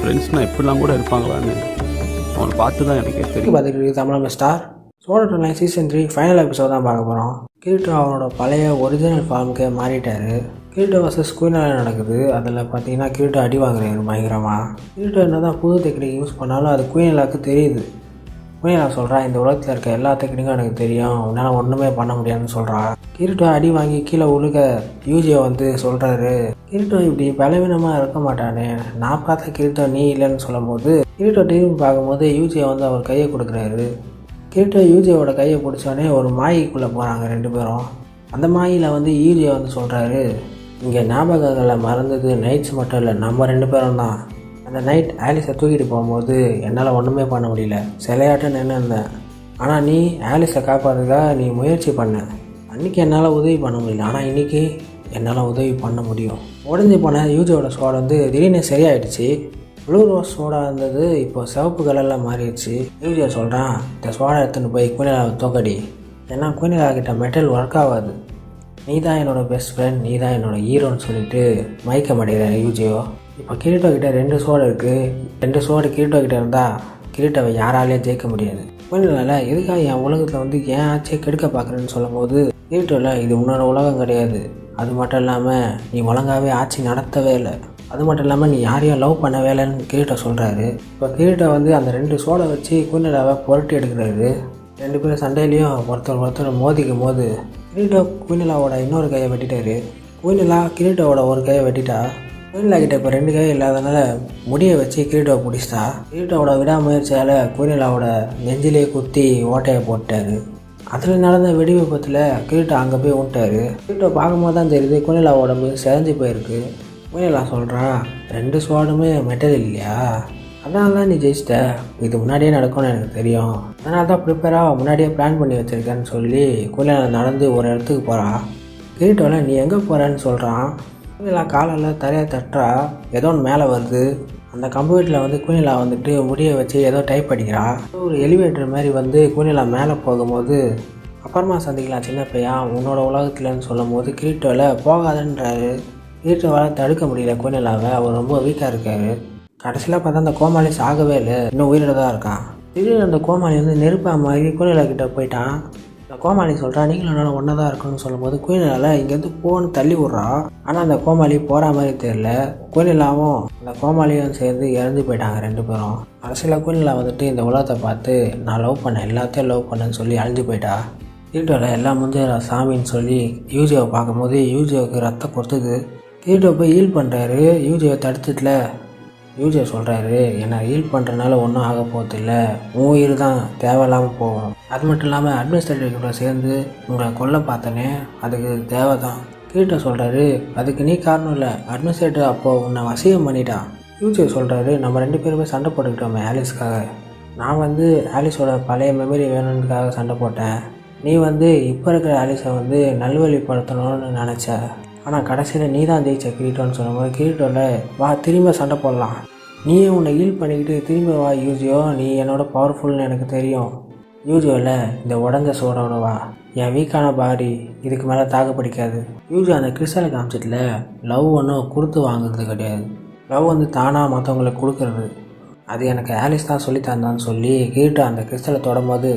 ஃப்ரெண்ட்ஸ்னால் இப்படிலாம் கூட இருப்பாங்களான்னு அவனை பார்த்து தான் எனக்கே தெரியும். பார்த்துக்கிட்டு தமிழ் ஸ்டார் சோழர் லைன் சீசன் 3 ஃபைனல் எபிசோட் தான் பார்க்க போகிறோம். கிரீட்டோ அவனோட பழைய ஒரிஜினல் ஃபார்முக்கு மாறிட்டார். கிரீட்டோ வர்சஸ் குயினால நடக்குது. அதில் பார்த்தீங்கன்னா கிரீட்டோ அடி வாங்குறாரு பயங்கரமாக. கிரீட்டோ என்ன தான் புது டெக்னிக் யூஸ் பண்ணாலும் அது குயினாலாவுக்கு தெரியுது. குயினாலா சொல்கிறா, இந்த உலகத்தில் இருக்க எல்லா டெக்னிக்கும் எனக்கு தெரியும், உன்னால் ஒன்றுமே பண்ண முடியாதுன்னு சொல்கிறா. கிரீட்டோ அடி வாங்கி கீழே உழுக யூஜியை வந்து சொல்கிறாரு, கிரீட்டோ இப்படி பலவீனமாக இருக்க மாட்டானே, நான் பார்த்த கிரீட்டோ நீ இல்லைன்னு சொல்லும் போது கிரீட்டோ டிவி பார்க்கும்போது யூஜியை வந்து அவர் கையை கொடுக்குறாரு. கிரீட்டோ யூஜியோட கையை பிடிச்சோடனே ஒரு மாய்க்குள்ளே போகிறாங்க ரெண்டு பேரும். அந்த மாயில் வந்து யூஜியை வந்து சொல்கிறாரு, இங்கே ஞாபகங்களை மறந்தது நைட்ஸ் மட்டும் இல்லை, நம்ம ரெண்டு பேரும் தான். அந்த நைட் ஆலிஸை தூக்கிட்டு போகும்போது என்னால் ஒன்றுமே பண்ண முடியல, சிலையாட்ட நின்று இருந்தேன். ஆனால் நீ ஆலிஸை காப்பாற்றுக்காக நீ முயற்சி பண்ண. அன்றைக்கி என்னால் உதவி பண்ண முடியல, ஆனால் இன்றைக்கி என்னால் உதவி பண்ண முடியும். உடஞ்சி போன யூஜியோட ஸ்வாட் வந்து திடீர்னு சரியாயிடுச்சு. ப்ளூ ரோஸ் ஸ்வாடாக இருந்தது இப்போ சிவப்பு கலரில் மாறிடுச்சு. யூஜியை சொல்கிறான், இந்த ஸ்வாடை எடுத்துன்னு போய் குயினாலாவை தோக்கடி, ஏன்னா குயினாலா கிட்ட மெட்டல் ஒர்க் ஆகாது. நீ தான் என்னோடய பெஸ்ட் ஃப்ரெண்ட், நீ தான் என்னோடய ஹீரோன்னு சொல்லிட்டு மயக்க மாட்டேங்கிறேன் யூஜியோ. இப்போ கிரீட்டோ கிட்ட 2 ஸ்வாடு இருக்குது. 2 ஸ்வாடு கிரீட்டோ கிட்ட இருந்தால் கிரீட்டோவை யாராலையும் ஜெயிக்க முடியாது. குயினாலால எதுக்காக என் உலகத்தில் வந்து ஏன் ஆச்சே கெடுக்க பார்க்குறேன்னு சொல்லும் போது கிரீட்டோவில் இது உன்னோட உலகம் கிடையாது, அது மட்டும் இல்லாமல் நீ ஒழுங்காகவே ஆட்சி நடத்தவே இல்லை, அது மட்டும் இல்லாமல் நீ யாரையும் லவ் பண்ணவே இல்லைன்னு கிரீட்டோ சொல்கிறாரு. இப்போ கிரீட்டோ வந்து அந்த 2 ஸ்வாடை வச்சு குயினாலாவை புரட்டி எடுக்கிறாரு. 2 பேரும் சண்டையிலையும் ஒருத்தர் மோதிக்கும் போது கிரீட்டோ குயினாலாவோட இன்னொரு கையை வெட்டிட்டாரு. குயினாலா கிரீட்டோவோட ஒரு கையை வெட்டிட்டா. குயினாலா கிட்ட இப்போ 2 கை இல்லாதனால முடியை வச்சு கிரீட்டோவை பிடிச்சிட்டா. கிரீட்டோவோட விடாமுயற்சியால் குயினாலாவோட நெஞ்சிலே குத்தி ஓட்டையை போட்டார். அதில் நடந்த வெடி விபத்தில் கிரீட்டோ அங்கே போய் விட்டார். கிரீட்டோ பார்க்கும்போது தான் தெரியுது குயினாலா உடம்பு செதஞ்சு போயிருக்கு. குயினாலா சொல்கிறா, 2 ஸ்வாடுமே மெட்டல் இல்லையா, அதனால தான் நீ ஜெயிச்சிட்ட, இது முன்னாடியே நடக்கும்னு எனக்கு தெரியும், அதனால தான் ப்ரிப்பேராக முன்னாடியே பிளான் பண்ணி வச்சுருக்கேன்னு சொல்லி குயினாலா நடந்து ஒரு இடத்துக்கு போகிறா. கிரீட்டோவில் நீ எங்கே போகிறேன்னு சொல்கிறான். குயினாலா காலையில் தரையை தட்டுறா, ஏதோ ஒன்று மேலே வருது. அந்த கம்ப்யூட்டரில் வந்து குயினாலா வந்துட்டு முடியை வச்சு ஏதோ டைப் படிக்கிறா. ஒரு எலிவேட்டர் மாதிரி வந்து குயினாலா மேலே போகும்போது அப்புறமா சந்திக்கலாம் சின்ன பையன் உன்னோட உலகத்துலன்னு சொல்லும் போது கிரீட்டோவில் போகாதுன்றாரு. கிரீட்டோவால் தடுக்க முடியல குயினாலாவை, அவர் ரொம்ப வீக்காக இருக்கார். கடைசியில் பார்த்தா அந்த கோமாளி சாகவே இல்லை, இன்னும் உயிரோட தான் இருக்கான். திடீர்னு அந்த கோமாளி வந்து நெருப்பா மாதிரி குயினாலா கிட்டே போயிட்டான். அந்த கோமாளி சொல்கிறான், நீங்களும் என்னால் ஒன்றா தான் இருக்குன்னு சொல்லும்போது குயினாலா இங்கேருந்து போன்னு தள்ளி விட்றா. ஆனால் அந்த கோமாளி போகிற மாதிரி தெரியல. குயினாலாவும் அந்த கோமாளியும் சேர்ந்து இறந்து போயிட்டாங்க 2 பேரும். கடைசியில் குயினாலா வந்துட்டு இந்த உலகத்தை பார்த்து நான் லவ் பண்ணேன், எல்லாத்தையும் லவ் பண்ணேன்னு சொல்லி அழிஞ்சு போயிட்டா. கிரீட்டோவில் எல்லாம் முடிஞ்ச சாமின்னு சொல்லி யூஜியோவை பார்க்கும்போது யூஜியோவுக்கு ரத்தம் கொத்துது. கிரீட்டோ போய் ஹீல் பண்ணுறாரு. யூஜியை தடுத்துட்டுல யூஜியை சொல்கிறாரு, என்னை ஹீல் பண்ணுறதுனால ஒன்றும் ஆக போகிறது இல்லை, உன் உயிர் தான் தேவையில்லாமல் போகும். அது மட்டும் இல்லாமல் அட்மினிஸ்ட்ரேட்டிவ் கூட சேர்ந்து உங்களை கொல்ல பார்த்தனே, அதுக்கு தேவை தான். கிரீட்டோ சொல்கிறாரு, அதுக்கு நீ காரணம் இல்லை, அட்மினிஸ்ட்ரேட்டிவ் அப்போது உன்னை வசியம் பண்ணிட்டான். யூஜியை சொல்கிறாரு, நம்ம 2 பேருமே சண்டை போட்டுக்கிட்டோமே ஆலிஸ்க்காக, நான் வந்து ஆலிஸோட பழைய மெமரி வேணுன்றதுக்காக சண்டை போட்டேன், நீ வந்து இப்போ இருக்கிற ஆலிஸை வந்து நல்வழிப்படுத்தணும்னு நினச்ச, ஆனால் கடைசியில் நீ தான் ஜெயிச்ச கிரீட்டோன்னு சொல்லும்போது கிரீட்டோவில் வா திரும்ப சண்டை போடலாம், நீயே உன்னை ஹீல் பண்ணிக்கிட்டு திரும்ப வா யூஜியோ, நீ என்னோட பவர்ஃபுல்னு எனக்கு தெரியும். யூஜியோவில் இந்த உடஞ்ச சோடோட வா, என் வீக்கான பாடி இதுக்கு மேலே தாக்கு பிடிக்காது. யூஜியோ அந்த கிறிஸ்டலை காமிச்சிட்டில் லவ் ஒன்றும் கொடுத்து வாங்குறது கிடையாது, லவ் வந்து தானாக மற்றவங்களுக்கு கொடுக்குறது, அது எனக்கு ஆலிஸ் தான் சொல்லி தந்தான்னு சொல்லி கிரீட்டோ அந்த கிறிஸ்டலை தொடும்போது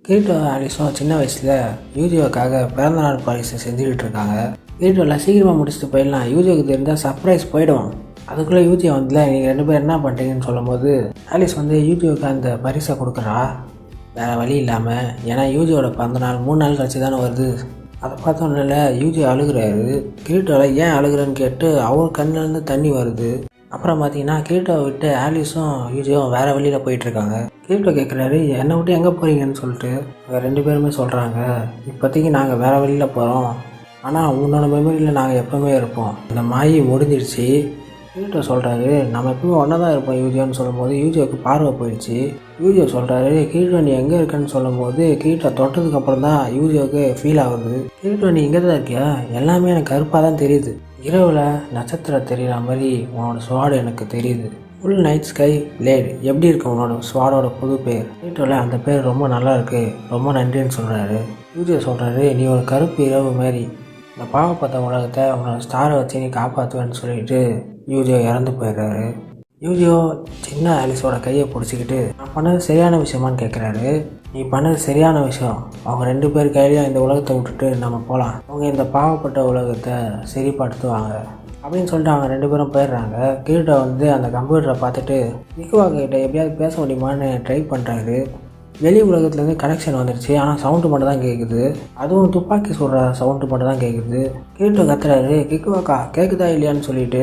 கிரீட்டோ ஆலிஸும் சின்ன வயசில் யூஜியோக்காக பிறந்தநாள் பாலிஸை செஞ்சுக்கிட்டு இருக்காங்க. கிரீட்டோவில் சீக்கிரமாக முடிச்சுட்டு போயிடலாம், யூஜியோக்கு தெரிந்தால் சர்ப்ரைஸ் போயிடும். அதுக்குள்ளே யூஜியோ வந்துல நீங்கள் 2 பேர் என்ன பண்ணுறீங்கன்னு சொல்லும்போது ஆலிஸ் வந்து யூஜியோக்கு அந்த பரிசை கொடுக்குறா வேறு வழி இல்லாமல். ஏன்னா யூஜியோட பிறந்தநாள் 3 நாள் கழிச்சு தானே வருது. அதை பார்த்தோன்னே யூஜியோ அழுகிறாரு. கிரீட்டோவில் ஏன் அழுகிறேன்னு கேட்டு அவர் கண்ணிலேருந்து தண்ணி வருது. அப்புறம் பார்த்தீங்கன்னா கிரீட்டோவை விட்டு ஆலிஸும் யூஜியும் வேறு வழியில் போயிட்டுருக்காங்க. கிரீட்டோ கேட்குறாரு, என்னை விட்டு எங்கே போகிறீங்கன்னு சொல்லிட்டு. அவங்க 2 பேருமே சொல்கிறாங்க, இப்போதைக்கு நாங்கள் வேறு வழியில் போகிறோம், ஆனால் உன்னோட மெமரியில் நாங்கள் எப்போவுமே இருப்போம், இந்த மாயி முடிஞ்சிடுச்சு. கிரீட்டோ சொல்கிறாரு, நம்ம எப்பவுமே ஒன்றா தான் இருப்போம் யூஜியோன்னு சொல்லும்போது யூஜியோவுக்கு பார்வை போயிடுச்சு. யூஜியோ சொல்கிறாரு, கிரீட்டோ நீ எங்கே இருக்கன்னு சொல்லும்போது கிரீட்டோ தொட்டதுக்கப்புறம் தான் யூஜியோவுக்கு ஃபீல் ஆகுது. கிரீட்டோ நீ இங்கே தான் இருக்கியா, எல்லாமே எனக்கு கருப்பாக தான் தெரியுது, இரவில் நட்சத்திரம் தெரிகிற மாதிரி உன்னோட ஸ்வாடு எனக்கு தெரியுது, ஃபுல் நைட் ஸ்கை பிளேட் எப்படி இருக்கு உன்னோட ஸ்வாடோட புது பேர். கிரீட்டோவில் அந்த பேர் ரொம்ப நல்லா இருக்குது, ரொம்ப நன்றின்னு சொல்கிறாரு. யூஜியோ சொல்கிறாரு, நீ ஒரு கருப்பு இரவு மாதிரி, இந்த பாவப்பட்ட உலகத்தை உன்னோட ஸ்டாரை வச்சு நீ காப்பாற்றுவேன்னு சொல்லிட்டு யூஜியோ இறந்து போயிடுறாரு. யூஜியோ சின்ன ஆலிஸோட கையை பிடிச்சிக்கிட்டு நான் பண்ணது சரியான விஷயமான்னு கேட்குறாரு. நீ பண்ணது சரியான விஷயம். அவங்க 2 பேர் கையிலையும் இந்த உலகத்தை விட்டுட்டு நம்ம போகலாம். அவங்க இந்த பாவப்பட்ட உலகத்தை சரிப்படுத்துவாங்க அப்படின்னு சொல்லிட்டு அவங்க 2 பேரும் போயிடுறாங்க. கிரீட்டோ அந்த கம்ப்யூட்டரை பார்த்துட்டு கிக்குவாக்கா கிட்ட எப்படியாவது பேச முடியுமான்னு ட்ரை பண்ணுறாரு. வெளி உலகத்துலேருந்து கனெக்ஷன் வந்துடுச்சு. ஆனால் சவுண்டு மட்டும் தான் கேட்குது. அதுவும் துப்பாக்கி சுடுற சவுண்டு மட்டும் தான் கேட்குது. கிரீட்டோ கத்துறாரு, கிக்குவாக்கா கேட்குதா இல்லையான்னு சொல்லிட்டு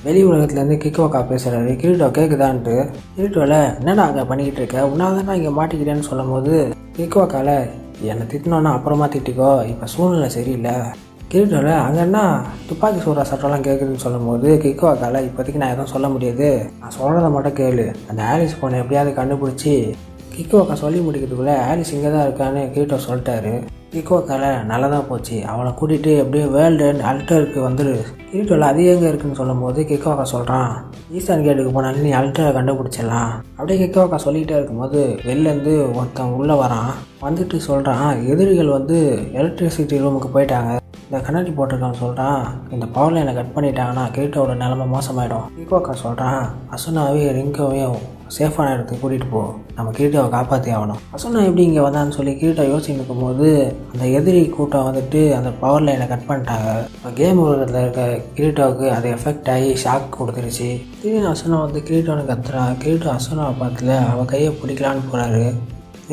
வெளி உலகத்துலேருந்து கிக்குவாக்கா பேசுகிறாரு. கிரீட்டோ கேட்குதான்ட்டு. கிரீட்டோவில் என்னடா அங்கே பண்ணிக்கிட்டு இருக்க, உன்னால் தானே இங்கே மாட்டிக்கிட்டேன்னு சொல்லும் போது கிக்குவாக்காவில் என்னை திட்டினோன்னா அப்புறமா திட்டிக்கோ, இப்போ சூழ்நிலை சரியில்லை. கிரீட்டோவில் அங்கன்னா துப்பாக்கி சூடுற சட்டம்லாம் கேட்குதுன்னு சொல்லும் போது கிக்குவாக்காவில் இப்போதைக்கு நான் எதுவும் சொல்ல முடியாது, நான் சொல்கிறத மட்டும் கேளு. அந்த ஆலிஸ் பொண்ணை எப்படியாவது கண்டுபிடிச்சி கிக்குவாக்கா சொல்லி முடிக்கிறதுக்குள்ளே ஆலிஸ் இங்கே தான் இருக்கான்னு கிரீட்டோ சொல்லிட்டாரு. கிக்குவாக்காவில் நல்லதாக போச்சு, அவளை கூட்டிகிட்டு எப்படியே வேர்ல்டு அண்ட் அல்டருக்கு வந்துடு. கிரீட்டோவில் அது எங்கே இருக்குன்னு சொல்லும் போது கிக்குவாக்கா சொல்கிறான், ஈஸ்டர்ன் கேட்டுக்கு போனாலும் நீ அல்டரை கண்டுபிடிச்சிடலாம். அப்படியே கிக்குவாக்கா சொல்லிகிட்டே இருக்கும்போது வெளிலேருந்து ஒருத்தன் உள்ளே வரான். வந்துட்டு சொல்கிறான், எதிரிகள் எலக்ட்ரிசிட்டி ரூமுக்கு போயிட்டாங்க. இந்த கண்ணாடி போட்டிருக்கான்னு சொல்கிறான், இந்த பவர் லைனை கட் பண்ணிட்டாங்கன்னா கிரீட்டோட நிலைமை மோசமாயிடும். கிக்குவாக்கா சொல்கிறான், அசுனாவையும் ரிங்கோவையும் சேஃபான இடத்துக்கு கூட்டிகிட்டு போ, நம்ம கிரீட்டோவை காப்பாற்றி ஆகணும். அசுனா எப்படி இங்கே வந்தான்னு சொல்லி கிரீட்டோ யோசிச்சு நிற்கும்போது அந்த எதிரி கூட்டம் அந்த பவர் லைனை கட் பண்ணிட்டாங்க. இப்போ கேம் உலகத்தில் இருக்க கிரீட்டோவுக்கு அது எஃபெக்ட் ஆகி ஷாக் கொடுத்துருச்சு. திடீர்னு அசுனா கிரீட்டோன்னு கத்துறான். கிரீட்டோ அசுனாவை பார்த்துல அவள் கையை பிடிக்கலான்னு போகிறாரு.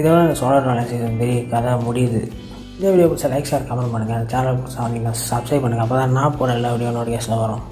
இதோட சோழர் நாளை சீசன் 3 கதை முடியுது. இந்த வீடியோ பிடிச்சா லைக் ஷேர் கமெண்ட் பண்ணுங்கள். சேனல் பிடிச்சா நீங்கள் சப்ஸ்கிரைப் பண்ணுங்கள். அப்போ தான் நான் போகிற எல்லா வீடியோ நோட்டிஃபிகேஷன் வரும்.